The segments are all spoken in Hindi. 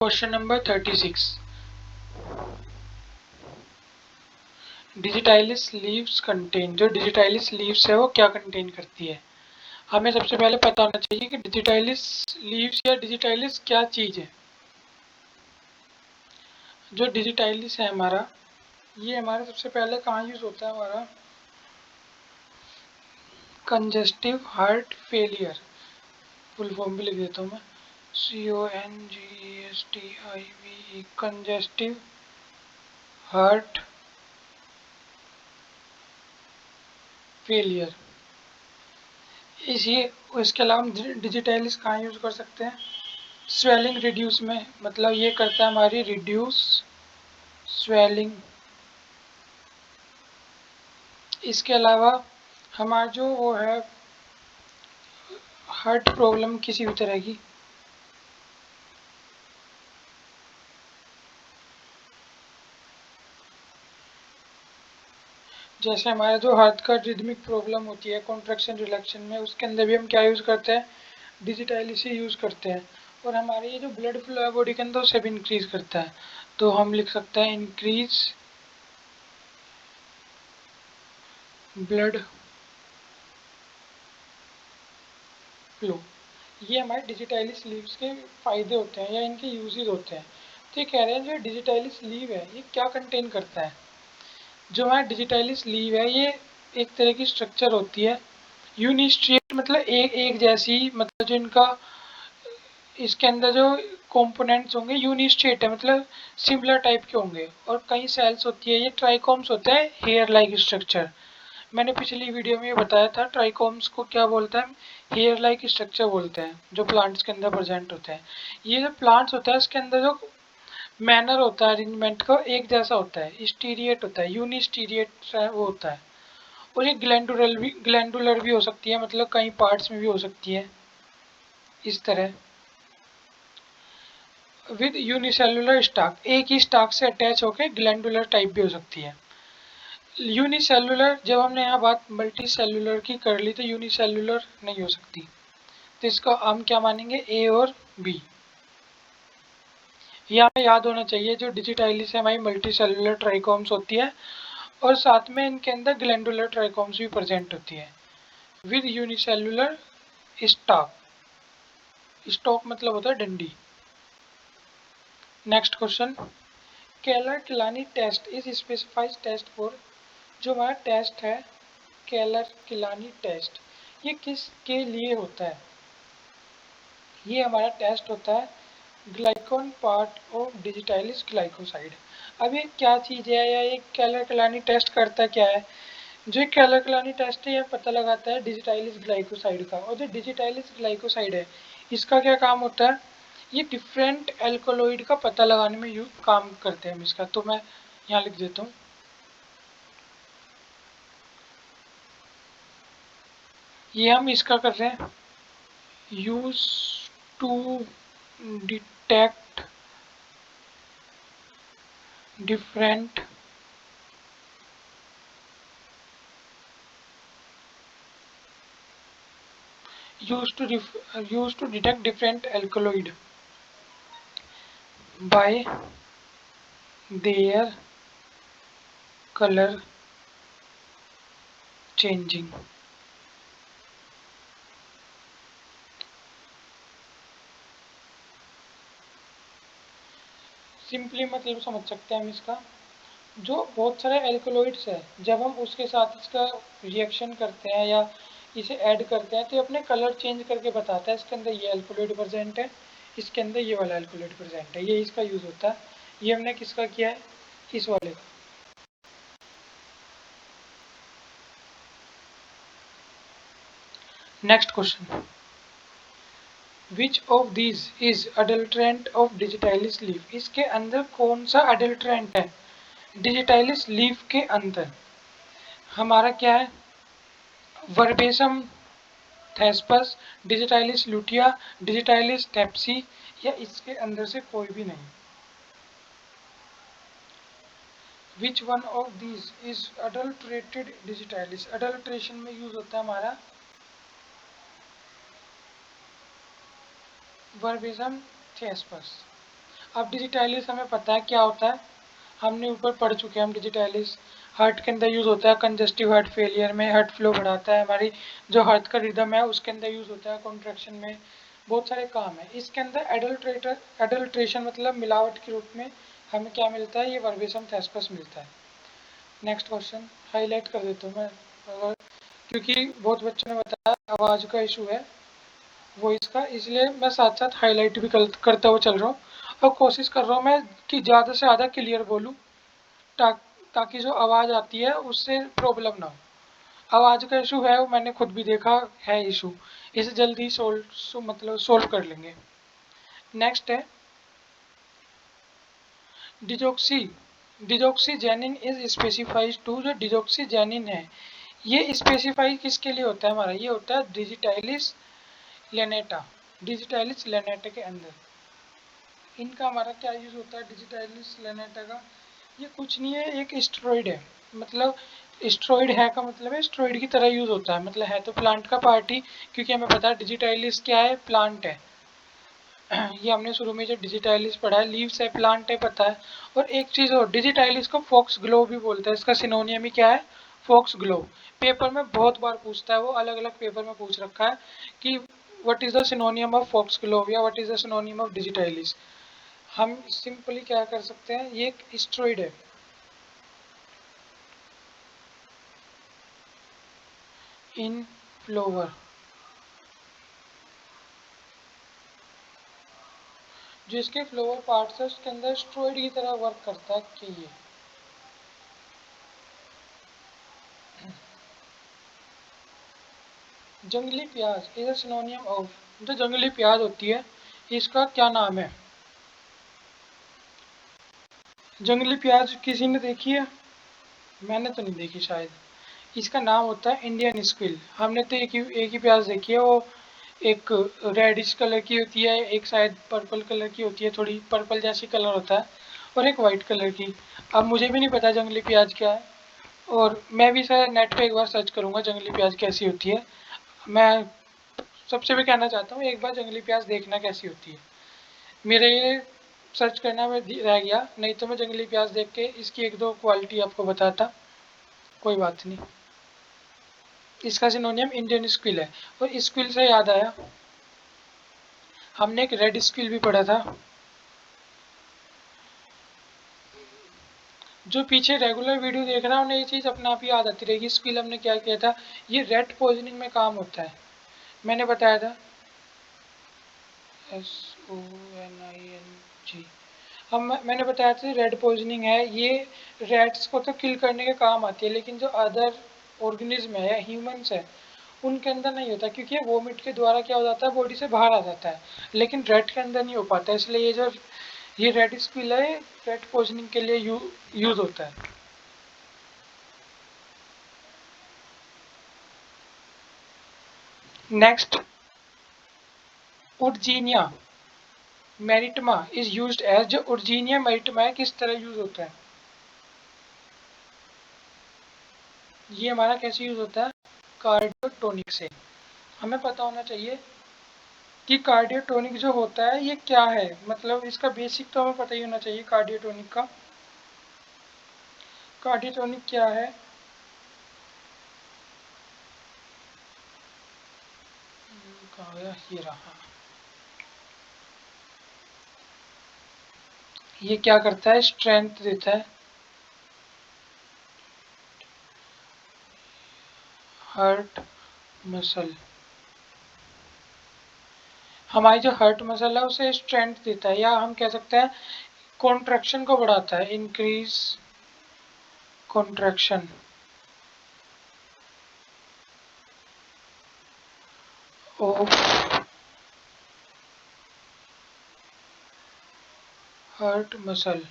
Question number 36। डिजिटाइलिस लीव्स कंटेन, जो डिजिटाइलिस लीव्स है वो क्या कंटेन करती है। हमें सबसे पहले पता होना चाहिए कि डिजिटाइलिस लीव्स या डिजिटाइलिस क्या चीज़ है। जो डिजिटाइलिस है हमारा, ये हमारा सबसे पहले कहाँ यूज़ होता है, हमारा congestive heart failure. Full form भी लिख देता हूँ मैं, CONGESTIV, कंजेस्टिव हार्ट फेलियर। इसी इसके अलावा हम डिजिटाइलिस कहाँ यूज़ कर सकते हैं, स्वेलिंग रिड्यूस में, मतलब ये करता है हमारी रिड्यूस स्वेलिंग। इसके अलावा हमारा जो वो है हार्ट प्रॉब्लम किसी भी तरह की, जैसे हमारा जो हार्ट का रिदमिक प्रॉब्लम होती है कॉन्ट्रैक्शन रिलैक्शन में, उसके अंदर भी हम क्या यूज़ करते हैं, डिजिटाइलिस ही यूज़ करते हैं। और हमारे ये जो ब्लड फ्लो है बॉडी के अंदर उसे भी इंक्रीज करता है, तो हम लिख सकते हैं इंक्रीज ब्लड फ्लो। ये हमारे डिजिटाइलिस लीव्स के फ़ायदे होते हैं या इनके यूजेस होते हैं। तो ये कह रहे हैं जो डिजिटाइलिस लीव है ये क्या कंटेन करता है। जो हमारा डिजिटाइलिस लीव है ये एक तरह की स्ट्रक्चर होती है, यूनिस्ट्रिएट, मतलब एक एक जैसी, मतलब जो इनका इसके अंदर जो कंपोनेंट्स होंगे यूनिस्ट्रेट है, मतलब सिमिलर टाइप के होंगे। और कई सेल्स होती है, ये ट्राइकोम्स होता है, हेयर लाइक स्ट्रक्चर। मैंने पिछली वीडियो में ये बताया था ट्राइकोम्स को क्या बोलते हैं, हेयर लाइक स्ट्रक्चर बोलते हैं, जो प्लांट्स के अंदर प्रेजेंट होते हैं। ये जो प्लांट्स होता है इसके अंदर जो मैनर होता है अरेंजमेंट का एक जैसा होता है, स्टीरिएट होता है, यूनिस्टीरिएट वो होता है। और ये ग्लैंडुलर भी हो सकती है, मतलब कई पार्ट्स में भी हो सकती है इस तरह। विद यूनिसेलुलर स्टाक, एक ही स्टाक से अटैच होकर ग्लैंडुलर टाइप भी हो सकती है। यूनिसेलुलर, जब हमने यहाँ बात मल्टी सेलुलर की कर ली तो यूनिसेलुलर नहीं हो सकती, तो इसका हम क्या मानेंगे, ए और बी। ये हमें याद होना चाहिए, जो डिजिटाइलिस है हमारी मल्टी सेलुलर ट्राइकोम्स होती है और साथ में इनके अंदर ग्लैंडुलर ट्राइकोम्स भी प्रेजेंट होती है विद यूनिसेलुलर स्टॉक। स्टॉक मतलब होता है डंडी। Next question, Keller Kiliani test is specified test for, जो हमारा टेस्ट है केलर किलानी टेस्ट, ये किस के लिए होता है। ये हमारा टेस्ट होता है ग्लाइकोन पार्ट ऑफ डिजिटाइलिस ग्लाइकोसाइड। अब ये क्या चीज़ है या ये केलर किलानी टेस्ट करता क्या है। जो केलर किलानी टेस्ट है ये पता लगाता है डिजिटाइलिस ग्लाइकोसाइड का, और जो डिजिटाइलिस ग्लाइकोसाइड है इसका क्या काम होता है, ये डिफरेंट एल्कोलॉइड का पता लगाने में काम करते हैं हम इसका। तो मैं यहाँ लिख देता हूँ, ये हम इसका कर रहे हैं use to detect different used to detect different alkaloid by their color changing। Simply मतलब समझ सकते हैं हम इसका, जो बहुत सारे एल्कोलॉइड्स है जब हम उसके साथ इसका रिएक्शन करते हैं या इसे ऐड करते हैं तो ये अपने कलर चेंज करके बताता है, इसके अंदर ये एल्कोलॉइड प्रेजेंट है, इसके अंदर ये वाला एल्कोलॉइड प्रेजेंट है, ये इसका यूज़ होता है। ये हमने किसका किया है, इस वाले का। Next question, which of these is adulterant of डिजिटाइलिस leaf, इसके अंदर कौन सा अडल्ट्रेंट है डिजिटाइलिस लीफ के अंदर। हमारा क्या है, वर्बेसम थेस्पस, डिजिटाइलिस लुटिया, डिजिटाइलिस टेप्सी, या इसके अंदर से कोई भी नहीं। विच one of these is adulterated डिजिटाइलिस, adulteration में यूज होता है हमारा वर्बेसम थेस्पस। अब डिजिटालिस हमें पता है क्या होता है, हमने ऊपर पढ़ चुके हैं हम डिजिटालिस। हार्ट के अंदर यूज़ होता है कंजस्टिव हार्ट फेलियर में, हार्ट फ्लो बढ़ाता है, हमारी जो हार्ट का रिदम है उसके अंदर यूज़ होता है, कॉन्ट्रैक्शन में, बहुत सारे काम है। इसके अंदर एडल्ट्रेशन मतलब मिलावट के रूप में हमें क्या मिलता है, ये वर्बेसम थेस्पस मिलता है। नेक्स्ट क्वेश्चन हाईलाइट कर देता हूँ मैं, अगर क्योंकि बहुत बच्चों ने बताया आवाज़ का इशू है वॉइस का, इसलिए मैं साथ साथ हाईलाइट भी करता हुआ चल रहा हूँ और कोशिश कर रहा हूँ मैं कि ज़्यादा से ज़्यादा क्लियर बोलूँ, ताकि जो आवाज़ आती है उससे प्रॉब्लम ना हो। आवाज़ का इशू है वो मैंने खुद भी देखा है इशू, इसे जल्दी सोल्व कर लेंगे। नेक्स्ट है डिजोक्सी डिजोक्सीजेनिन इज स्पेसिफाइड टू, जो डिजोक्सीजेनिन है ये स्पेसिफाई किसके लिए होता है हमारा, ये होता है डिजिटालिस लेनेटा, डिजिटालिस लेनेटा के अंदर। इनका हमारा क्या यूज़ होता है डिजिटालिस लेनेटा का, ये कुछ नहीं है, एक स्टेरॉइड है। मतलब स्टेरॉइड है का मतलब है स्टेरॉइड की तरह यूज़ होता है, मतलब है तो प्लांट का पार्ट ही, क्योंकि हमें पता है डिजिटालिस क्या है, प्लांट है। ये हमने शुरू में जो डिजिटालिस पढ़ा है, लीव्स है, प्लांट है, पता है। और एक चीज़ और, डिजिटालिस को फॉक्स ग्लो भी बोलते हैं, इसका सिनोनियम ही क्या है, फॉक्स ग्लो। पेपर में बहुत बार पूछता है वो, अलग अलग पेपर में पूछ रखा है कि what is the synonym of foxglove या what is the synonym of digitalis. हम सिंपली क्या कर सकते हैं, ये एक स्टेरॉइड है इन फ्लोवर, जो इसके फ्लोवर पार्ट्स है उसके अंदर स्टेरॉइड की तरह वर्क करता है कि ये जंगली प्याज इज अ सिनोनियम ऑफ, जो जंगली प्याज होती है इसका क्या नाम है। जंगली प्याज किसी ने देखी है, मैंने तो नहीं देखी शायद। इसका नाम होता है इंडियन स्क्विल। हमने तो एक ही प्याज देखी है, वो एक रेडिश कलर की होती है, एक शायद पर्पल कलर की होती है, थोड़ी पर्पल जैसी कलर होता है, और एक वाइट कलर की। अब मुझे भी नहीं पता जंगली प्याज क्या है, और मैं भी शायद नेट पे एक बार सर्च करूँगा जंगली प्याज कैसी होती है। मैं सबसे भी कहना चाहता हूँ एक बार जंगली प्याज देखना कैसी होती है। मेरे ये सर्च करना में रह गया, नहीं तो मैं जंगली प्याज देख के इसकी एक दो क्वालिटी आपको बताता। कोई बात नहीं। इसका सिनोनियम इंडियन स्क्विल है। और स्क्विल से याद आया, हमने एक रेड स्क्विल भी पढ़ा था। जो पीछे रेगुलर वीडियो देख रहा है उन्हें ये चीज़ अपने आप ही याद आती रहेगी। स्क्विल हमने क्या किया था, ये रेड पॉइजनिंग में काम होता है, मैंने बताया था। SONING। अब मैंने बताया था रेड पॉइजनिंग है, ये रेड्स को तो किल करने के काम आती है, लेकिन जो अदर ऑर्गेनिज्म है या ह्यूमंस है उनके अंदर नहीं होता, क्योंकि ये वोमिट के द्वारा क्या हो जाता है, बॉडी से बाहर आ जाता है, लेकिन रेड के अंदर नहीं हो पाता। इसलिए ये रेड स्क्विल है, रेड पॉइजनिंग के लिए यूज होता है। नेक्स्ट, उर्जीनिया मेरिटमा इज यूज्ड एज, जो उर्जीनिया मेरिटमा है किस तरह यूज होता है, ये हमारा कैसे यूज होता है, कार्डियोटोनिक से। हमें पता होना चाहिए कि कार्डियोटोनिक जो होता है ये क्या है, मतलब इसका बेसिक तो हमें पता ही होना चाहिए कार्डियोटोनिक का। कार्डियोटोनिक क्या है, कहाँ गया, ये रहा। ये क्या करता है, स्ट्रेंथ देता है हार्ट मसल, हमारी जो हार्ट मसल है उसे स्ट्रेंथ देता है, या हम कह सकते हैं कॉन्ट्रैक्शन को बढ़ाता है, increase contraction of heart muscle.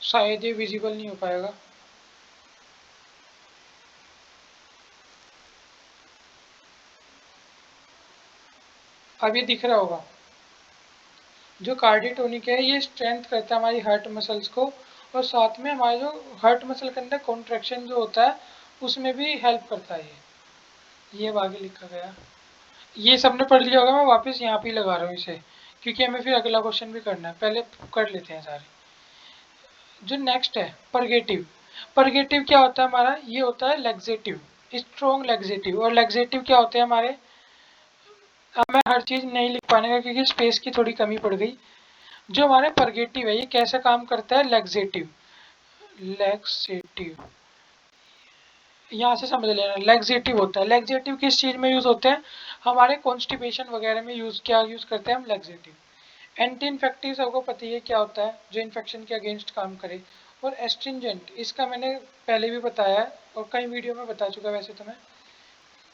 शायद ये विजिबल नहीं हो पाएगा, अब ये दिख रहा होगा। जो कार्डियोटोनिक है ये स्ट्रेंथ करता है हमारी हार्ट मसल्स को, और साथ में हमारे जो हार्ट मसल के अंदर कॉन्ट्रैक्शन जो होता है उसमें भी हेल्प करता है ये अब आगे लिखा गया। ये सबने पढ़ लिया होगा, मैं वापस यहाँ पे ही लगा रहा हूँ इसे, क्योंकि हमें फिर अगला क्वेश्चन भी करना है, पहले कर लेते हैं सारे। जो नेक्स्ट है परगेटिव। परगेटिव क्या होता है हमारा, ये होता है लेग्जेटिव, स्ट्रॉन्ग लेग्जेटिव। और लेग्जेटिव क्या होते हैं हमारे, अब मैं हर चीज नहीं लिख पाने का क्योंकि स्पेस की थोड़ी कमी पड़ गई। जो हमारे परगेटिव है ये कैसे काम करता है, लेग्जेटिव। लेग्जेटिव यहाँ से समझ लेना, लेग्जेटिव होता है। लेग्जेटिव किस चीज में यूज होते हैं, हमारे कॉन्स्टिपेशन वगैरह में यूज, क्या यूज करते हैं हम, लेग्जेटिव। एंटी इन्फेक्टिव सबको पता ही है क्या होता है, जो इन्फेक्शन के अगेंस्ट काम करे। और एस्ट्रिंजेंट, इसका मैंने पहले भी बताया है और कई वीडियो में बता चुका वैसे तो मैं।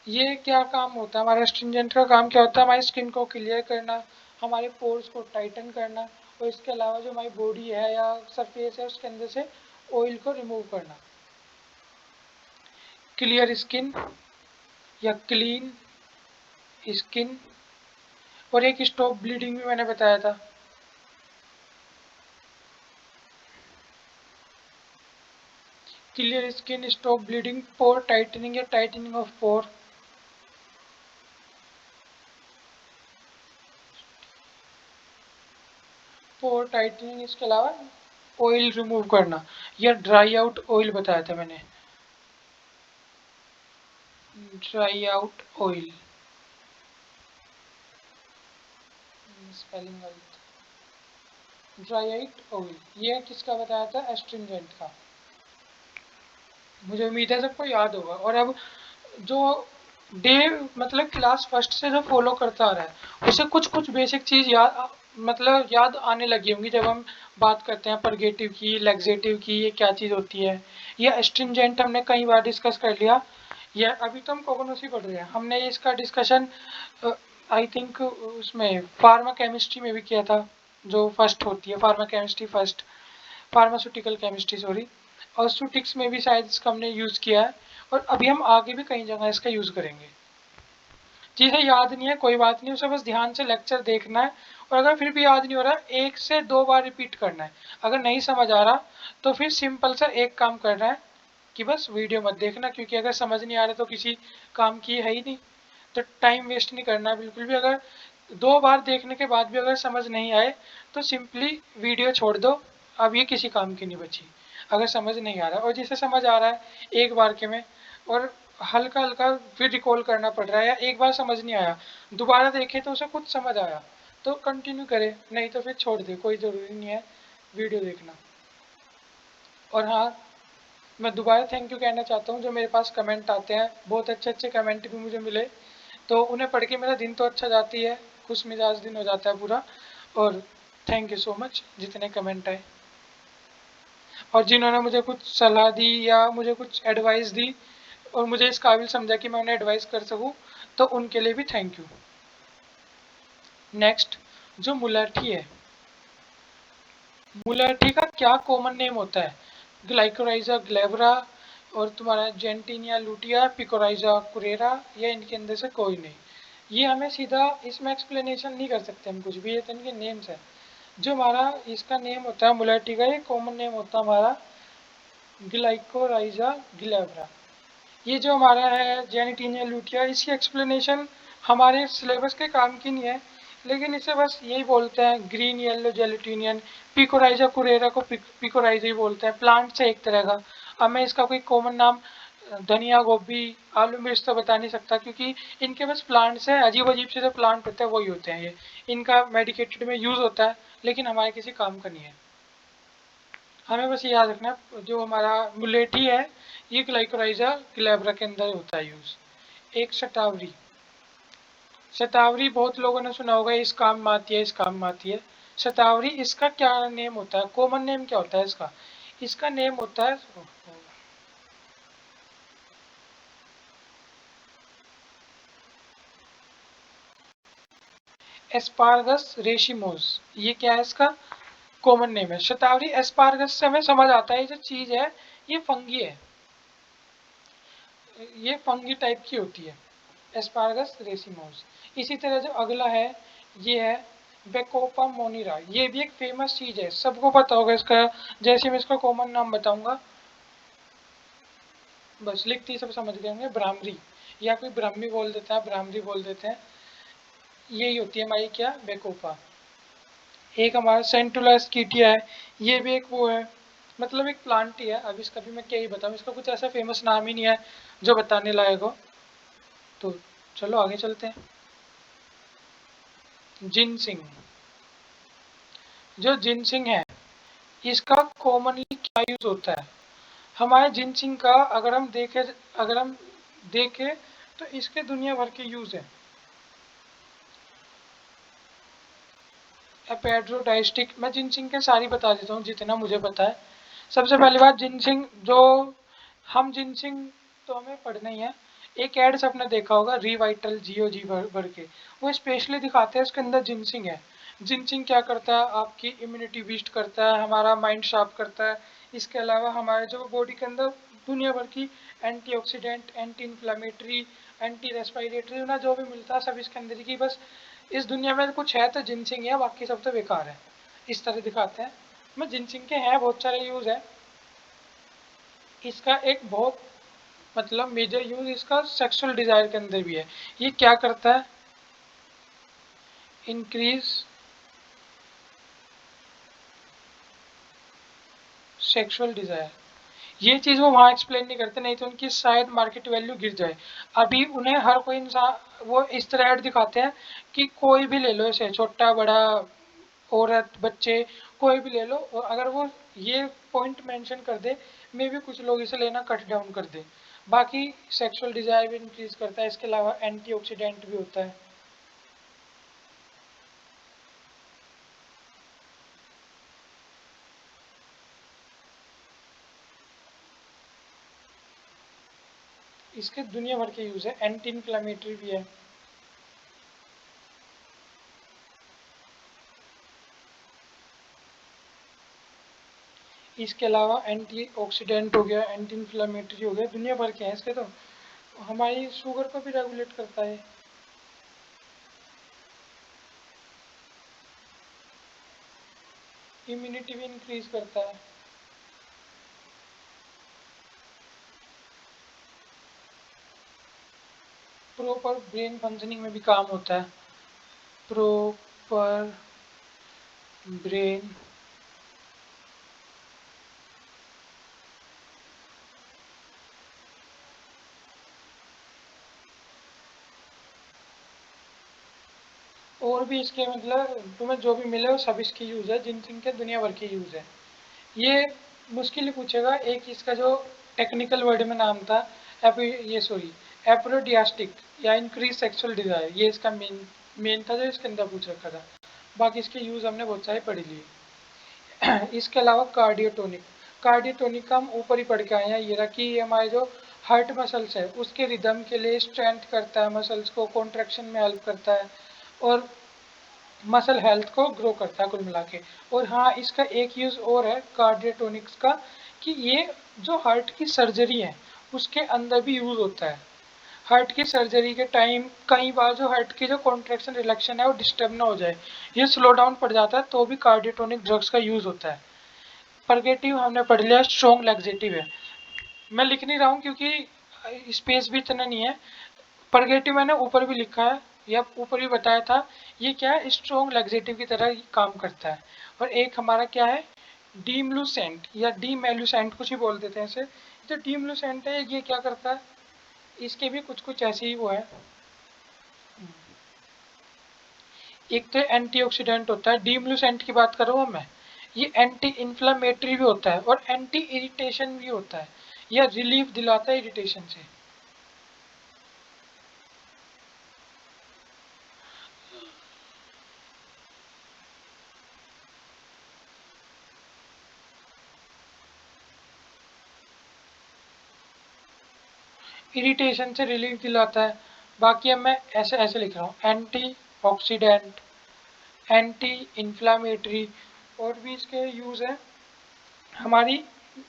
ये क्या काम होता है हमारे एस्ट्रिंजेंट का, काम क्या होता है, हमारी स्किन को क्लियर करना, हमारे पोर्स को टाइटन करना, और इसके अलावा जो हमारी बॉडी है या सरफेस है उसके अंदर से ऑयल को रिमूव करना। क्लियर स्किन या क्लीन स्किन। और एक स्टॉप ब्लीडिंग भी मैंने बताया था। Clear skin, stop bleeding, pore tightening या tightening of pore. Pore tightening, इसके अलावा ऑयल रिमूव करना या ड्राई आउट ऑयल बताया था मैंने, ड्राई आउट ऑयल, स्पेलिंग गलत, ड्राई आउट ऑयल। ये किसका बताया था, एस्ट्रिंजेंट का। मुझे उम्मीद है सबको याद होगा। और अब जो डे मतलब क्लास फर्स्ट से जो फॉलो करता आ रहा है उसे कुछ कुछ बेसिक चीज याद, मतलब याद आने लगी होंगी जब हम बात करते हैं परगेटिव की, लेग्जेटिव की, ये क्या चीज होती है। या एस्ट्रिंजेंट हमने कई बार डिस्कस कर लिया। या अभी तो हम कोगोनोसी पढ़ रहे हैं, हमने इसका डिस्कशन आई थिंक उसमें फार्मा केमिस्ट्री में भी किया था, जो फर्स्ट होती है pharma chemistry first, pharmaceutical chemistry sorry. और सूटिक्स में भी शायद इसका हमने यूज़ किया है। और अभी हम आगे भी कई जगह इसका यूज़ करेंगे। चीज़ें याद नहीं है कोई बात नहीं, उसे बस ध्यान से लेक्चर देखना है। और अगर फिर भी याद नहीं हो रहा, एक से दो बार रिपीट करना है। अगर नहीं समझ आ रहा तो फिर सिंपल सा एक काम करना है कि बस वीडियो मत देखना, क्योंकि अगर समझ नहीं आ रहा तो किसी काम की है ही नहीं। तो टाइम वेस्ट नहीं करना बिल्कुल भी। अगर दो बार देखने के बाद भी अगर समझ नहीं आए तो सिंपली वीडियो छोड़ दो, अब ये किसी काम की नहीं बची अगर समझ नहीं आ रहा। और जिसे समझ आ रहा है एक बार के में, और हल्का हल्का फिर रिकॉल करना पड़ रहा है, या एक बार समझ नहीं आया दोबारा देखे तो उसे खुद समझ आया तो कंटिन्यू करे, नहीं तो फिर छोड़ दे, कोई ज़रूरी नहीं है वीडियो देखना। और हाँ, मैं दोबारा थैंक यू कहना चाहता हूँ, जो मेरे पास कमेंट आते हैं बहुत अच्छे अच्छे कमेंट भी मुझे मिले, तो उन्हें पढ़ के मेरा दिन तो अच्छा जाती है, खुश मिजाज दिन हो जाता है पूरा। और थैंक यू सो मच जितने कमेंट आए, और जिन्होंने मुझे कुछ सलाह दी या मुझे कुछ एडवाइस दी और मुझे इस काबिल समझा कि मैं उन्हें एडवाइस कर सकूं, तो उनके लिए भी थैंक यू। नेक्स्ट, जो मुलेठी है, मुलेठी का क्या कॉमन नेम होता है, ग्लाइकोराइजा ग्लेबरा, और तुम्हारा जेंटिनिया लुटिया, पिकोराइजा कुरेरा, या इनके अंदर से कोई नहीं। ये हमें सीधा इसमें एक्सप्लेनेशन नहीं कर सकते हम कुछ भी, ये तो इनके नेम्स है। जो हमारा इसका नेम होता है मुलेठी का, ये कॉमन नेम होता है हमारा ग्लाइकोराइजा ग्लेबरा। ये जो हमारा है जेनिटिनिया लुटिया, इसकी एक्सप्लेनेशन हमारे सिलेबस के काम की नहीं है, लेकिन इसे बस यही बोलते हैं ग्रीन येलो जेलिटिनियन। पिकोराइजा कुरेरा को पिकोराइजा ही बोलते हैं, प्लांट से एक तरह का। अब मैं इसका कोई कॉमन नाम धनिया गोभी आलू मिर्च तो बता नहीं सकता, क्योंकि इनके बस प्लांट्स है, अजीब अजीब से जो प्लांट होते हैं वही होते हैं ये। इनका मेडिकेटेड में यूज़ होता है लेकिन हमारे किसी काम का नहीं है। हमें बस ये याद रखना जो हमारा मुलेठी है ये ग्लाइकोराइजा ग्लैब्रा के अंदर होता है यूज। एक शतावरी, शतावरी बहुत लोगों ने सुना होगा, इस काम में आती है इस काम में आती है। शतावरी, इसका क्या नेम होता है, कॉमन नेम क्या होता है इसका, इसका नेम होता है एस्पार्गस रेशिमोस। ये क्या है इसका कॉमन नेम है, शतावरी एस्पार्गस से हमें समझ आता है ये जो चीज है ये फंगी है, ये फंगी टाइप की होती है, एस्पार्गस रेसिमोस। इसी तरह जो अगला है ये है बेकोपा मोनिरा, ये भी एक फेमस चीज है, सबको पता होगा इसका। जैसे मैं इसका कॉमन नाम बताऊंगा, बस लिखते ही सब समझ गए होंगे, ब्राह्मरी, या कोई ब्राह्मी बोल देता है, ब्राह्मरी बोल देते हैं। यही होती है हमारी क्या, बेकोपा। एक हमारा सेंटुला स्कीटिया है, ये भी एक वो है, मतलब एक प्लांट ही है। अब इसका भी मैं क्या ही बताऊँ, इसका कुछ ऐसा फेमस नाम ही नहीं है जो बताने लायक हो। तो चलो आगे चलते हैं। जिनसिंग। जो जिनसिंग है, इसका कॉमनली क्या यूज होता है? हमारे जिनसिंग का अगर हम देखें तो इसके दुनिया भर के यूज है। एपेड्रोडाइस्टिक, मैं जिनसिंग के सारी बता देता हूँ जितना मुझे पता है। सबसे पहली बात, जिनसिंग जो हम जिनसिंग तो हमें पढ़ना ही है। एक एड्स आपने देखा होगा, रिवाइटल जियो जी भर के, वो स्पेशली दिखाते हैं उसके अंदर जिनसिंग है। जिनसिंग क्या करता है, आपकी इम्यूनिटी बूस्ट करता है, हमारा माइंड शार्प करता है। इसके अलावा हमारे जो बॉडी के अंदर दुनिया भर की antioxidant, anti inflammatory, anti respiratory ना जो भी मिलता है सब इसके अंदर की। बस इस दुनिया में कुछ है तो जिनसिंग है, बाकी सब तो बेकार है, इस तरह दिखाते हैं। मैं जिनसिंग के हैं बहुत सारे यूज है। इसका एक बहुत मतलब मेजर यूज इसका सेक्सुअल डिजायर के अंदर भी है। ये क्या करता है, इंक्रीज सेक्सुअल डिजायर। ये चीज वो वहां एक्सप्लेन नहीं करते, नहीं तो उनकी शायद मार्केट वैल्यू गिर जाए। अभी उन्हें हर कोई इंसान वो इस तरह ऐड दिखाते हैं कि कोई भी ले लो, इसे छोटा बड़ा, औरत बच्चे, कोई भी ले लो, और अगर वो ये पॉइंट मेंशन कर दे, मे भी कुछ लोग इसे लेना कट डाउन कर दे। बाकी सेक्सुअल डिजायर भी इंक्रीज करता है, इसके अलावा एंटीऑक्सीडेंट भी होता है। इसके दुनिया भर के यूज है, एंटी इन्फ्लामेटरी भी है। इसके अलावा एंटी ऑक्सीडेंट हो गया, एंटी इन्फ्लामेटरी हो गया, दुनिया भर के हैं इसके। तो हमारी शुगर को भी रेगुलेट करता है। इम्यूनिटी भी इंक्रीज करता है। प्रॉपर ब्रेन फंक्शनिंग में भी काम होता है। प्रॉपर ब्रेन, और भी इसके मतलब तुम्हें जो भी मिले वो सब इसकी यूज है, जिन के दुनिया भर की यूज है। ये मुश्किल ही पूछेगा। एक इसका जो टेक्निकल वर्ड में नाम था, ये सॉरी, एप्रोडियास्टिक या इंक्रीज सेक्सुअल डिजायर, ये इसका मेन था जो इसके अंदर पूछ रखा था। बाकी इसके यूज हमने बहुत सारे पढ़ लिए। इसके अलावा कार्डियोटोनिक, कार्डियोटोनिक का हम ऊपर ही पढ़ के आए हैं। ये रहा कि ये हमारे जो हार्ट मसल्स है उसके रिदम के लिए स्ट्रेंथ करता है, मसल्स को कॉन्ट्रैक्शन में हेल्प करता है, और मसल हेल्थ को ग्रो करता है कुल मिला के। और हाँ, इसका एक यूज और है कार्डियोटोनिक्स का, कि ये जो हार्ट की सर्जरी है उसके अंदर भी यूज होता है। हार्ट की सर्जरी के टाइम कई बार जो हार्ट की जो कॉन्ट्रैक्शन रिलैक्शन है वो डिस्टर्ब ना हो जाए, ये स्लो डाउन पड़ जाता है, तो भी कार्डियोटोनिक ड्रग्स का यूज होता है। परगेटिव हमने पढ़ लिया, स्ट्रॉन्ग लैक्सेटिव है। मैं लिख नहीं रहा हूँ क्योंकि स्पेस भी इतना नहीं है। परगेटिव मैंने ऊपर भी लिखा है या ऊपर भी बताया था। ये क्या है, स्ट्रॉन्ग लैक्सेटिव की तरह काम करता है। और एक हमारा क्या है, डीमलूसेंट या डीमेलूसेंट कुछ ही बोल देते हैं इसे। जो डीमलूसेंट है ये क्या करता है, इसके भी कुछ कुछ ऐसे ही वो है। एक तो एंटीऑक्सीडेंट होता है, डीमलूसेंट की बात कर रहा हूँ मैं। ये एंटी इन्फ्लामेटरी भी होता है और एंटी इरिटेशन भी होता है, या रिलीफ दिलाता है इरिटेशन से। इरिटेशन से रिलीफ दिलाता है। बाकी अब मैं ऐसे ऐसे लिख रहा हूँ, एंटी ऑक्सीडेंट, एंटी इन्फ्लामेटरी, और भी इसके यूज है। हमारी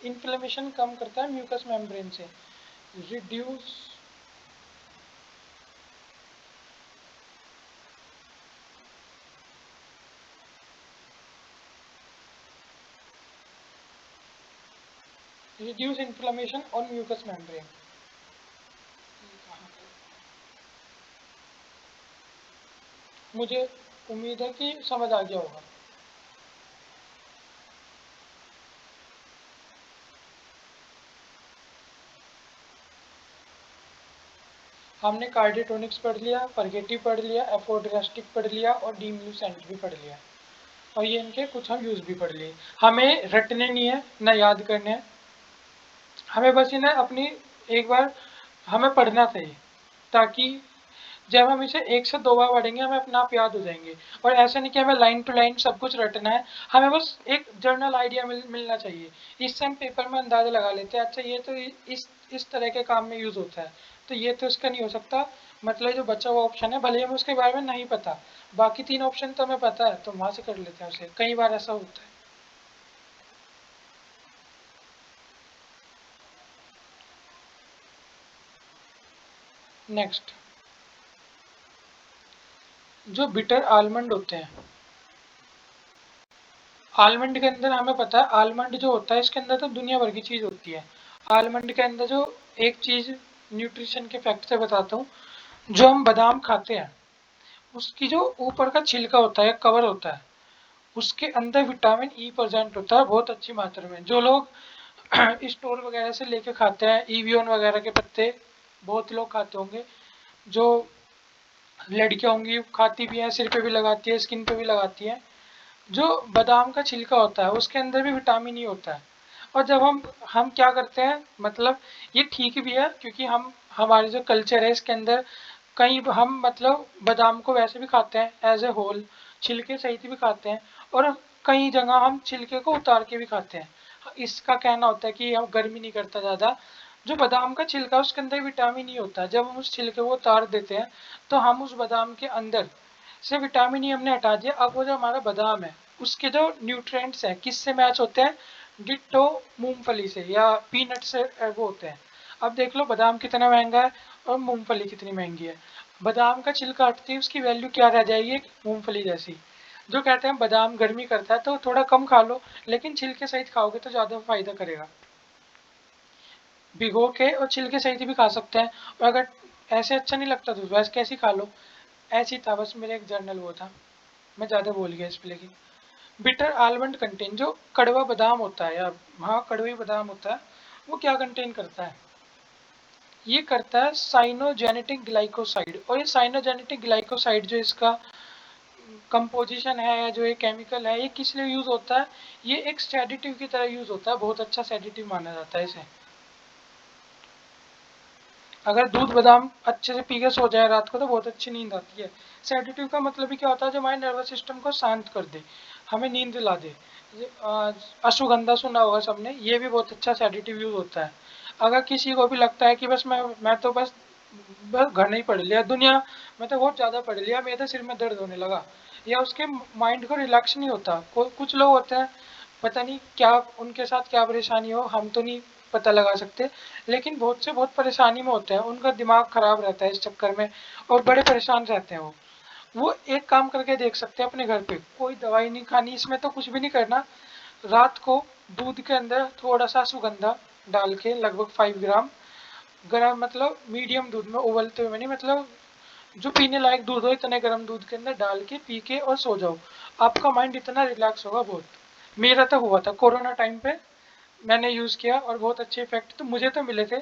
इन्फ्लेमेशन कम करता है म्यूकस मेम्ब्रेन से, reduce reduce inflammation on mucus membrane. मुझे उम्मीद है कि समझ आ गया होगा। हमने कार्डियोटोनिक्स पढ़ लिया, परगेटिव पढ़ लिया, एफोड्रास्टिक पढ़ लिया और डीम्यूसेंट भी पढ़ लिया। और ये इनके कुछ हम यूज़ भी पढ़ लिए। हमें रटने नहीं है, ना याद करने हैं, हमें बस इन्हें अपनी एक बार हमें पढ़ना चाहिए, ताकि जब हम इसे 1 से 2 बार पढ़ेंगे हमें अपने आप याद हो जाएंगे। और ऐसा नहीं कि हमें लाइन टू लाइन सब कुछ रटना है, हमें बस एक जनरल आइडिया मिलना चाहिए। इससे हम पेपर में अंदाजा लगा लेते हैं, अच्छा ये तो इस तरह के काम में यूज़ होता है, तो ये तो इसका नहीं हो सकता, मतलब जो बचा हुआ ऑप्शन है भले ही हमें उसके बारे में नहीं पता, बाकी 3 ऑप्शन तो हमें पता है, तो वहाँ से कर लेते हैं उसे। कई बार ऐसा होता है। नेक्स्ट, जो बिटर आलमंड होते हैं, आलमंड के अंदर हमें पता है, आलमंड जो होता है इसके अंदर तो दुनिया भर की चीज़ होती है। आलमंड के अंदर जो एक चीज़ न्यूट्रिशन के फैक्ट से बताता हूँ, जो हम बादाम खाते हैं उसकी जो ऊपर का छिलका होता है, कवर होता है, उसके अंदर विटामिन ई प्रेजेंट होता है बहुत अच्छी मात्रा में। जो लोग स्टोर वगैरह से लेके खाते हैं, ईवियन वगैरह के पत्ते बहुत लोग खाते होंगे, जो लड़कियां होंगी खाती भी हैं, सिर पे भी लगाती है, स्किन पे भी लगाती है। जो बादाम का छिलका होता है उसके अंदर भी विटामिन ई होता है। और जब हम क्या करते हैं, मतलब ये ठीक भी है, क्योंकि हम हमारे जो कल्चर है इसके अंदर कहीं हम मतलब बादाम को वैसे भी खाते हैं एज ए होल, छिलके सहित भी खाते हैं, और कई जगह हम छिलके को उतार के भी खाते हैं। इसका कहना होता है कि हम गर्मी नहीं करता ज़्यादा। जो बादाम का छिलका है उसके अंदर विटामिन ई होता है, जब हम उस छिलके को उतार देते हैं तो हम उस बादाम के अंदर से विटामिन ई हमने हटा दिया। अब वो जो हमारा बादाम है उसके जो न्यूट्रिएंट्स हैं किससे मैच होते हैं, डिट्टो मूंगफली से या पीनट से वो होते हैं। अब देख लो बादाम कितना महंगा है और मूंगफली कितनी महंगी है। बादाम का छिलका हटती है उसकी वैल्यू क्या रह जाएगी, मूंगफली जैसी। जो कहते हैं बादाम गर्मी करता है तो थोड़ा कम खा लो, लेकिन छिलके सहित खाओगे तो ज़्यादा फायदा करेगा। भिगो के और छिलके सहित भी खा सकते हैं, और अगर ऐसे अच्छा नहीं लगता तो वैसे कैसे खा लो। ऐसे ही था, बस मेरा एक जर्नल वो था, मैं ज़्यादा बोल गया इस पे। लेकिन बिटर आलमंड कंटेन, जो कड़वा बादाम होता है, या हाँ कड़वी बादाम होता है, वो क्या कंटेन करता है, ये करता है साइनोजेनेटिक ग्लाइकोसाइड। और ये साइनोजेनेटिक ग्लाइकोसाइड जो इसका कंपोजिशन है, या जो ये केमिकल है, ये किस लिए यूज़ होता है, ये एक सेडेटिव की तरह यूज़ होता है, बहुत अच्छा सेडेटिव माना जाता है इसे। अगर दूध बादाम अच्छे से पी के सो जाए रात को तो बहुत अच्छी नींद आती है। सेडेटिव का मतलब ही क्या होता है, जो हमारे नर्वस सिस्टम को शांत कर दे, हमें नींद दिला दे। अश्वगंधा सुना होगा सबने, ये भी बहुत अच्छा सेडेटिव यूज होता है। अगर किसी को भी लगता है कि बस मैं तो बस घर नहीं पढ़ लिया दुनिया, मैं तो बहुत ज़्यादा पढ़ लिया, मेरे तो सिर में दर्द होने लगा, या उसके माइंड को रिलैक्स नहीं होता, कुछ लोग होते हैं पता नहीं क्या उनके साथ क्या परेशानी हो, हम तो नहीं पता लगा सकते, लेकिन बहुत से बहुत परेशानी में होते हैं, उनका दिमाग खराब रहता है इस चक्कर में, और बड़े परेशान रहते हैं वो एक काम करके देख सकते हैं अपने घर पे, कोई दवाई नहीं खानी, इसमें तो कुछ भी नहीं करना। रात को दूध के अंदर थोड़ा सा सुगंधा डाल के, लगभग 5 ग्राम, गर्म मतलब मीडियम दूध में, उबलते हुए नहीं, मतलब जो पीने लायक दूध हो इतने गर्म दूध के अंदर डाल के पी के और सो जाओ, आपका माइंड इतना रिलैक्स होगा बहुत। मेरा तो हुआ था कोरोना टाइम पे, मैंने यूज़ किया और बहुत अच्छे इफेक्ट तो मुझे तो मिले थे।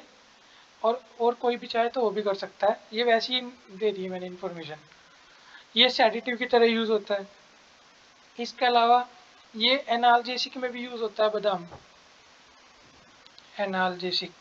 और कोई भी चाहे तो वो भी कर सकता है, ये वैसे ही दे दी है मैंने इन्फॉर्मेशन। ये सेडेटिव की तरह यूज़ होता है। इसके अलावा ये एनाल्जेसिक में भी यूज़ होता है बादाम, एनाल्जेसिक।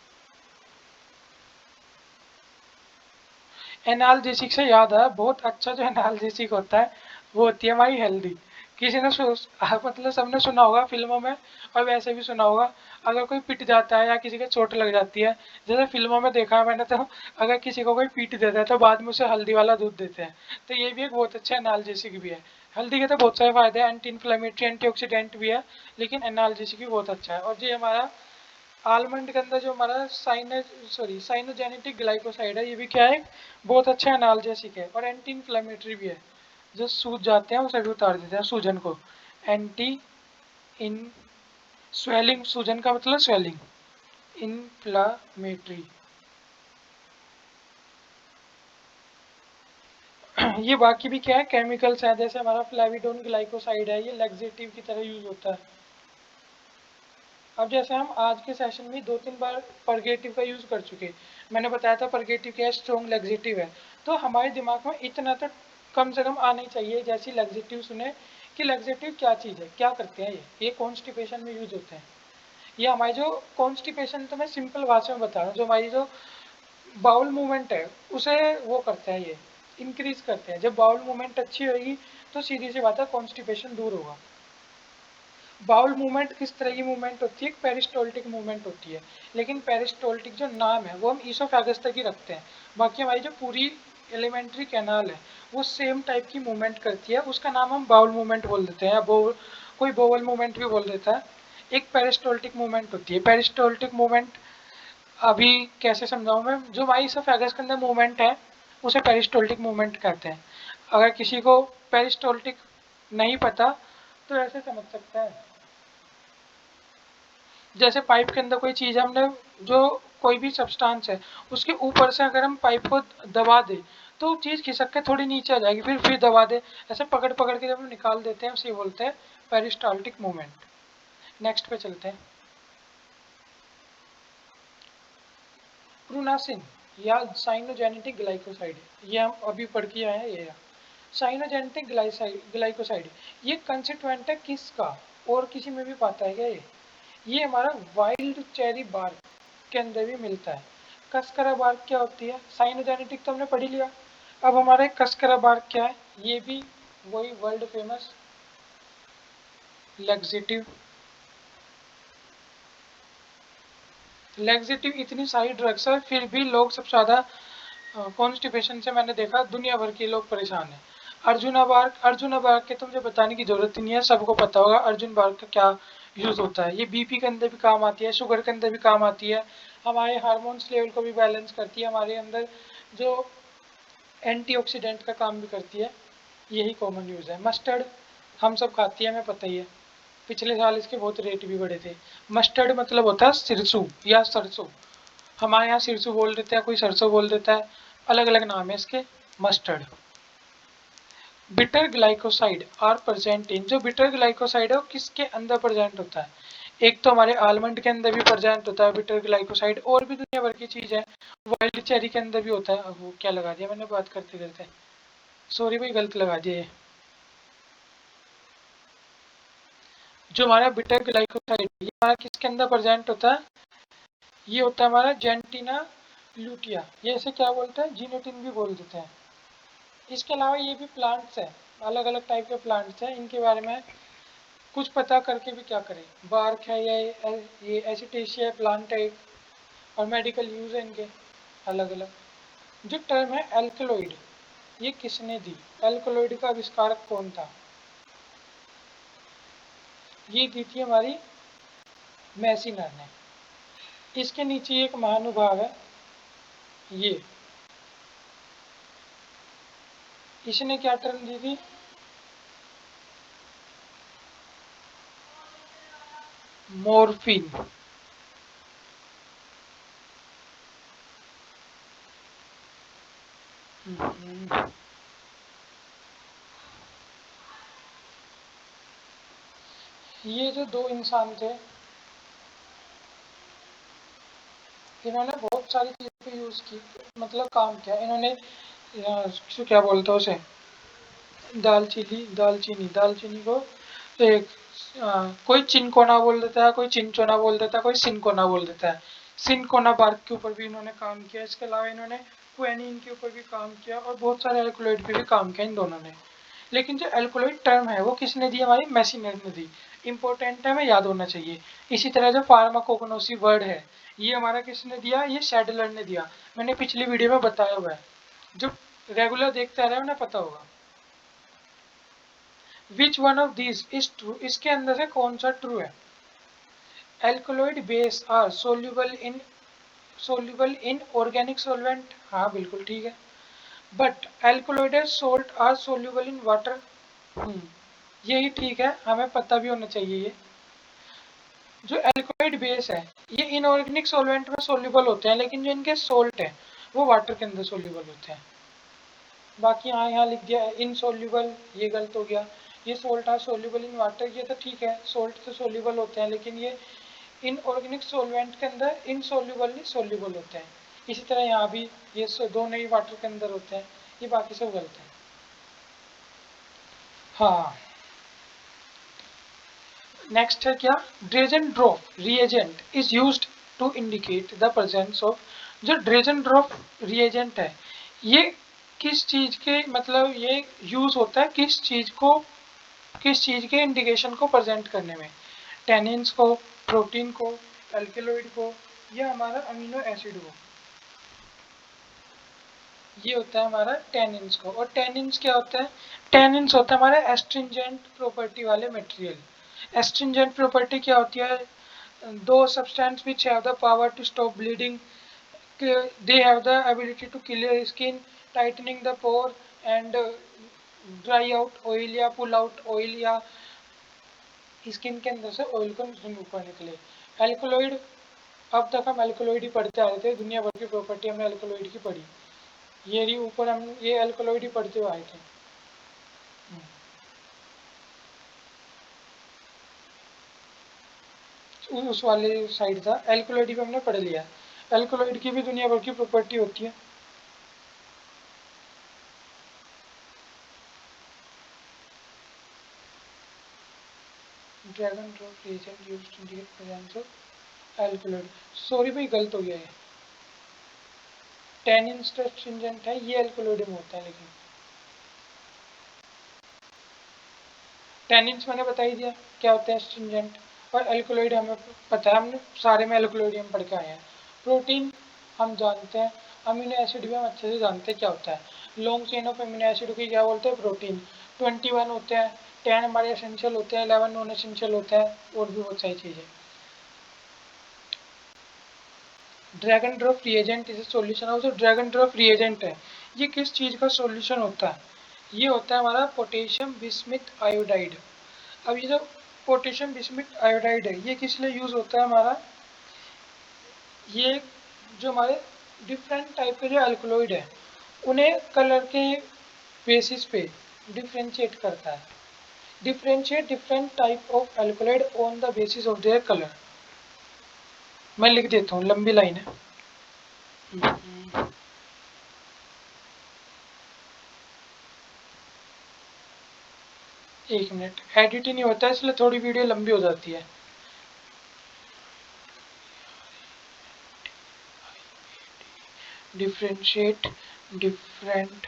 एनाल्जेसिक से याद है, बहुत अच्छा जो एनाल्जेसिक होता है वो होती है हमारी हल्दी। किसी ने मतलब सबने सुना होगा फिल्मों में, और वैसे भी सुना होगा, अगर कोई पिट जाता है या किसी के चोट लग जाती है, जैसे फिल्मों में देखा है मैंने, तो अगर किसी को कोई पीट देता है तो बाद में उसे हल्दी वाला दूध देते हैं। तो ये भी एक बहुत अच्छा एनाल्जेसिक भी है। हल्दी के तो बहुत सारे फायदे हैं, एंटी इन्फ्लेमेटरी एंटीऑक्सीडेंट भी है, लेकिन एनाल्जेसिक भी बहुत अच्छा है। और ये हमारा आलमंड के अंदर जो हमारा साइनोजेनेटिक ग्लाइकोसाइड है, ये भी क्या है, बहुत अच्छा एनाल्जेसिक है और एंटी इन्फ्लेमेटरी भी है। जो सूज जाते हैं उसे भी उतार देते हैं, सूजन को। एंटी इन स्वेलिंग, सूजन का मतलब स्वेलिंग, इन्फ्लामेटरी। ये बाकी भी क्या है, केमिकल्स है, जैसे हमारा फ्लेविडोन ग्लाइकोसाइड है, ये लैक्सेटिव की तरह यूज होता है। अब जैसे हम आज के सेशन में 2-3 बार परगेटिव का यूज कर चुके, मैंने बताया था परगेटिव क्या है, स्ट्रॉन्ग लैक्सेटिव है, तो हमारे दिमाग में इतना तो कम से कम आना ही चाहिए जैसी लैक्सेटिव सुने कि लैक्सेटिव क्या चीज़ है, क्या करते हैं ये कॉन्स्टिपेशन में यूज होते हैं। ये हमारी जो कॉन्स्टिपेशन, तो मैं सिंपल भाषा में बता रहा हूँ, जो हमारी जो बाउल मूवमेंट है उसे वो करते हैं, ये इंक्रीज करते हैं। जब बाउल मूवमेंट अच्छी होगी तो सीधी सी बात है कॉन्स्टिपेशन दूर होगा। बाउल मूवमेंट किस तरह की मूवमेंट होती है, एक पेरिस्टोल्टिक मूवमेंट होती है, लेकिन पेरिस्टोल्टिक जो नाम है वो हम ईसोफेगस तक ही रखते हैं। बाकी हमारी जो पूरी एलिमेंट्री कैनाल है वो सेम टाइप की मूवमेंट करती है, उसका नाम हम बाउल मूवमेंट बोल देते हैं, या कोई बोवल मूवमेंट भी बोल देता है। एक पेरिस्टोल्टिक मूवमेंट होती है। पेरिस्टोल्टिक मूवमेंट अभी कैसे समझाऊं मैं, जो हमारी ईसोफेगस के अंदर मूवमेंट है उसे पेरिस्टोल्टिक मूवमेंट कहते हैं। अगर किसी को पेरिस्टोल्टिक नहीं पता तो ऐसे समझ सकता है, जैसे पाइप के अंदर कोई चीज़ हमने, जो कोई भी सब्सटेंस है उसके ऊपर से अगर हम पाइप को दबा दें तो चीज़ खिसक के थोड़ी नीचे आ जाएगी, फिर दबा दे, ऐसे पकड़ पकड़ के जब हम निकाल देते हैं उसे बोलते हैं पेरिस्टाल्टिक मूवमेंट। नेक्स्ट पे चलते हैं। प्रूनासिन या साइनोजेनेटिक ग्लाइकोसाइड, ये हम अभी पढ़ के आए हैं। ये साइनोजेनेटिक ग्लाइकोसाइड ये कंस्टिट्यूएंट है किसका, और किसी में भी पाता है क्या ये हमारा वाइल्ड चेरी बार्क के अंदर भी मिलता है। कस्करा बार्क क्या होती है, साइनोजेनेटिक तो हमने पढ़ ही लिया। अब हमारा कस्करा बार्क क्या है, ये भी वही वर्ल्ड फेमस लैक्सेटिव। लैक्सेटिव इतनी सारी ड्रग्स है फिर भी लोग सबसे ज़्यादा कॉन्स्टिपेशन से मैंने देखा दुनिया भर के लोग परेशान हैं। अर्जुना बार्क के तो मुझे बताने की जरूरत ही नहीं है, सबको पता होगा अर्जुन बार्क का क्या यूज होता है। ये बीपी के अंदर भी काम आती है, शुगर के अंदर भी काम आती है, हमारे हार्मोन्स लेवल को भी बैलेंस करती है, हमारे अंदर जो एंटीऑक्सीडेंट का काम भी करती है। यही कॉमन यूज है। मस्टर्ड हम सब खाती है, हमें पता ही है, पिछले साल इसके बहुत रेट भी बढ़े थे। मस्टर्ड मतलब होता है सिरसू या सरसों, हमारे यहाँ सिरसू बोल देते हैं, कोई सरसों बोल देता है, अलग अलग नाम है इसके। Mustard. Bitter glycoside are present in, जो बिटर ग्लाइकोसाइड है वो किसके अंदर प्रेजेंट होता है, एक तो हमारे आलमंड के अंदर भी प्रेजेंट होता है बिटर ग्लाइकोसाइड, और भी दुनिया भर की चीज है। वाइल्ड चेरी के अंदर भी होता है। वो क्या लगा दिया मैंने बात करते करते, सॉरी भाई गलत लगा दिया ये। जो हमारा बिटर ग्लाइकोसाइड ये हमारा किसके अंदर प्रेजेंट होता है, ये होता है हमारा जेंटिना लूटिया, ये इसे क्या बोलते हैं, जीनेटिन भी बोल देते हैं। इसके अलावा ये भी प्लांट्स है, अलग अलग टाइप के प्लांट्स हैं, इनके बारे में कुछ पता करके भी क्या करें। बार्क है या ये एसिटेशिया प्लांट है, और मेडिकल यूज है इनके अलग अलग। जो टर्म है एल्कलॉइड, ये किसने दी, एल्कलॉइड का आविष्कारक कौन था, ये दी थी हमारी मैसिनर ने। इसके नीचे एक महानुभाव है, ये इसने क्या टर्म दी थी, मॉर्फिन। ये जो दो इंसान थे इन्होंने बहुत सारी चीज़ों पे यूज़ की, मतलब काम किया इन्होंने। क्या बोलते हैं उसे, दालचीनी को एक कोई चिनकोना बोल देता है, कोई चिनचोना बोल देता है, कोई सिनकोना बोल देता है। सिनकोना बार्क के ऊपर भी इन्होंने काम किया। इसके अलावा इन्होंने क्वेनिन के ऊपर भी काम किया, और बहुत सारे एल्कोलॉइड पे भी काम किया इन दोनों ने। लेकिन जो एल्कोलॉइड टर्म है वो किसने दी, हमारी मैसिनर ने दी। इंपॉर्टेंट है, हमें याद होना चाहिए। इसी तरह जो फार्माकोग्नोसी वर्ड है ये हमारा किसने दिया, ये सैडलर ने दिया। मैंने पिछली वीडियो में बताया हुआ है, जो रेगुलर देखते आ रहे हैं उन्हें पता होगा। Which one of these is true, इसके अंदर से कौन सा ट्रू है। Alkaloid base are soluble in organic solvent, हाँ बिल्कुल ठीक है। But alkaloid salt are soluble in water, यही ठीक है, हमें पता भी होना चाहिए ये। जो एल्कोलॉइड बेस है ये इनऑर्गेनिक सॉल्वेंट में सोल्यूबल होते हैं, लेकिन जो इनके सोल्ट है वो वाटर के अंदर सोल्यूबल होते हैं। बाकी यहाँ लिख दिया इनसोल्यूबल, ये गलत हो गया। ये salt are soluble in water, ये तो ठीक है, सोल्ट तो सोल्यूबल होते हैं, लेकिन ये इनऑर्गेनिक सोलवेंट के अंदर इनसोल्यूबल नहीं सोल्यूबल होते हैं। इसी तरह यहाँ भी ये दोनों ही वाटर के अंदर होते हैं, ये बाकी सब गलत है। हाँ, नेक्स्ट है क्या, Dragendorff reagent is used to indicate the presence of. जो ड्रेजन ड्रॉप रिएजेंट है, ये किस चीज के मतलब ये यूज होता है, किस चीज को, किस चीज के इंडिकेशन को प्रेजेंट करने में, टेनिन्स को, प्रोटीन को, एल्केलॉइड को, या हमारा अमीनो एसिड को। ये होता है हमारा टेनिन्स को। और टेनिन्स क्या होता है, टेनिन्स होता है हमारा एस्ट्रिंजेंट प्रॉपर्टी वाले मटेरियल। एस्ट्रिंजेंट प्रॉपर्टी क्या होती है, दो substance which have the power to stop bleeding, they have the ability to clear skin, tightening the pore and dry out oil या pull out oil या स्किन के अंदर से ऑयल को रिमूव करने के लिए। एल्कोलॉइड, अब तक हम एल्कोलॉइड ही पढ़ते आ रहे थे, दुनिया भर की प्रॉपर्टी हमने एल्कोलॉइड की पढ़ी, ये रही ऊपर हम ये एल्कोलॉइड ही पढ़ते हुए आए थे। उस वाले साइड था, एल्कोलॉइड भी हमने पढ़ लिया। एल्कोलॉइड की भी दुनिया भर की प्रॉपर्टी होती है। Dragendorff reagent used to indicate presence of alkaloid, sorry भाई गलत हो गया है, टेनिन स्ट्रिंजेंट है, ये एल्कोलॉइड में होता है। लेकिन टेनिन्स मैंने बता ही दिया क्या होता है स्ट्रिंजेंट, और एल्कोलॉइड हमें पता है, हमने सारे में एल्कोलॉइड हम पढ़ के आए हैं। प्रोटीन हम जानते हैं, अमीनो एसिड भी हम अच्छे से जानते हैं क्या होता है। Long chain of amino acid की क्या बोलते हैं, प्रोटीन। 21 होते हैं, 10 हमारे एसेंशियल होते हैं, 11 नॉन एसेंशियल होता है, और भी बहुत सारी चीज़ें। Dragon drop reagent is solution of, जो ड्रैगन ड्रॉप रिएजेंट है, ये किस चीज़ का सॉल्यूशन होता है, ये होता है हमारा पोटेशियम बिस्मिथ आयोडाइड। अब ये जो पोटेशियम बिस्मिथ आयोडाइड है, ये किस लिए यूज़ होता है हमारा, ये जो हमारे डिफरेंट टाइप के जो एल्कोलॉइड है, उन्हें कलर के बेसिस पे डिफ्रेंशिएट करता है। Differentiate different type of alkaloid on the basis of their colour. मैं लिख देता हूँ, लंबी लाइन है। एक मिनट, एडिट ही नहीं होता है इसलिए थोड़ी वीडियो लंबी हो जाती है। डिफ्रेंशिएट डिफरेंट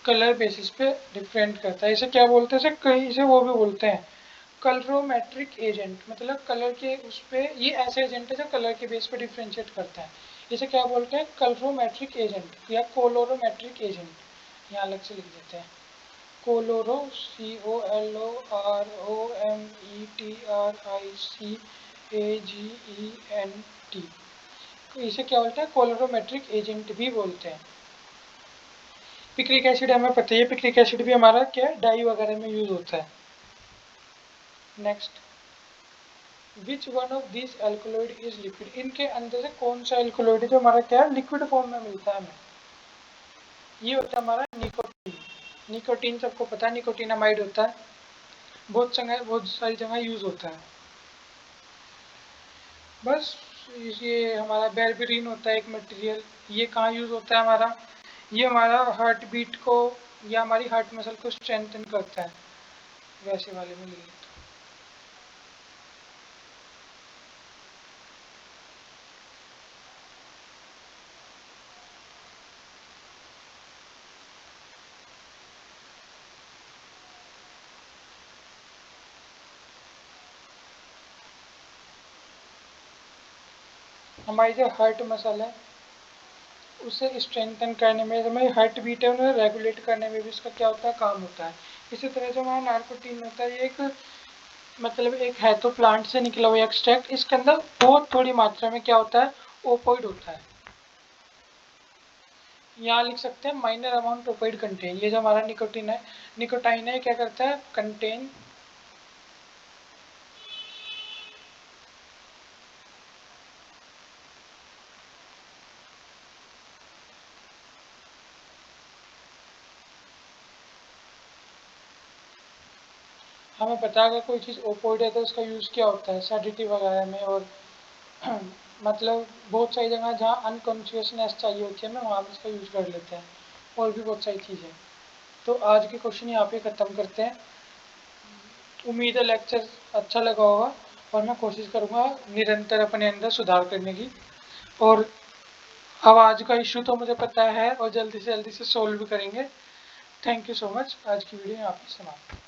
कलर बेसिस पे डिफरेंट करता है। इसे क्या बोलते हैं, इसे कहीं इसे वो भी बोलते हैं कलरोमेट्रिक एजेंट, मतलब कलर के उस पे, ये ऐसे एजेंट है जो कलर के बेस पे डिफ्रेंशिएट करता है। इसे क्या बोलते हैं, कलरोमेट्रिक एजेंट या कोलोरोमेट्रिक एजेंट। यहाँ अलग से लिख देते हैं, कोलोरो, COLOROMETRIC इसे क्या बोलते हैं, कोलोरोमेट्रिक एजेंट भी बोलते हैं। पिक्रिक एसिड हमें पता है, पिक्रिक एसिड भी हमारा क्या डाई वगैरह में यूज होता है। Next, which one of this alkaloid is liquid, इनके अंदर से कौन सा एल्कोलॉइड है जो हमारा क्या है लिक्विड फॉर्म में मिलता है हमें, ये होता है हमारा निकोटीन। निकोटीन सबको पता है, निकोटीनामाइड होता है, बहुत सारी जगह यूज होता है। बस ये हमारा बेरबेरिन होता है एक मटेरियल, ये कहाँ यूज होता है हमारा, ये हमारा हार्ट बीट को या हमारी हार्ट मसल को स्ट्रेंथन करता है, वैसे वाले में लिए। हमारी जो हार्ट मसल है उसे स्ट्रेंथन करने में, जो हमारी हार्ट बीट है उन्हें रेगुलेट करने में भी इसका क्या होता है, काम होता है। इसी तरह जो हमारा नार्कोटीन होता है, ये एक मतलब एक है तो प्लांट से निकला हुआ एक्सट्रैक्ट, इसके अंदर बहुत थोड़ी मात्रा में क्या होता है, ओपोइड होता है। यहाँ लिख सकते हैं माइनर अमाउंट ओपाइड कंटेन। ये जो हमारा निकोटाइन है क्या करता है, कंटेन हमें पता है अगर कोई चीज़ ओपोइड है तो उसका यूज़ क्या होता है सेडेटिव वगैरह में, और मतलब बहुत सारी जगह जहाँ अनकॉन्शियसनेस चाहिए होती है ना वहाँ भी इसका यूज़ कर लेते हैं, और भी बहुत सारी चीज़ें। तो आज के क्वेश्चन यहाँ पे ख़त्म करते हैं। उम्मीद है लेक्चर अच्छा लगा होगा, और मैं कोशिश करूँगा निरंतर अपने अंदर सुधार करने की। और आवाज़ का इशू तो मुझे पता है और जल्दी से सोल्व भी करेंगे। Thank you so much. आज की वीडियो यहाँ पे समाप्त।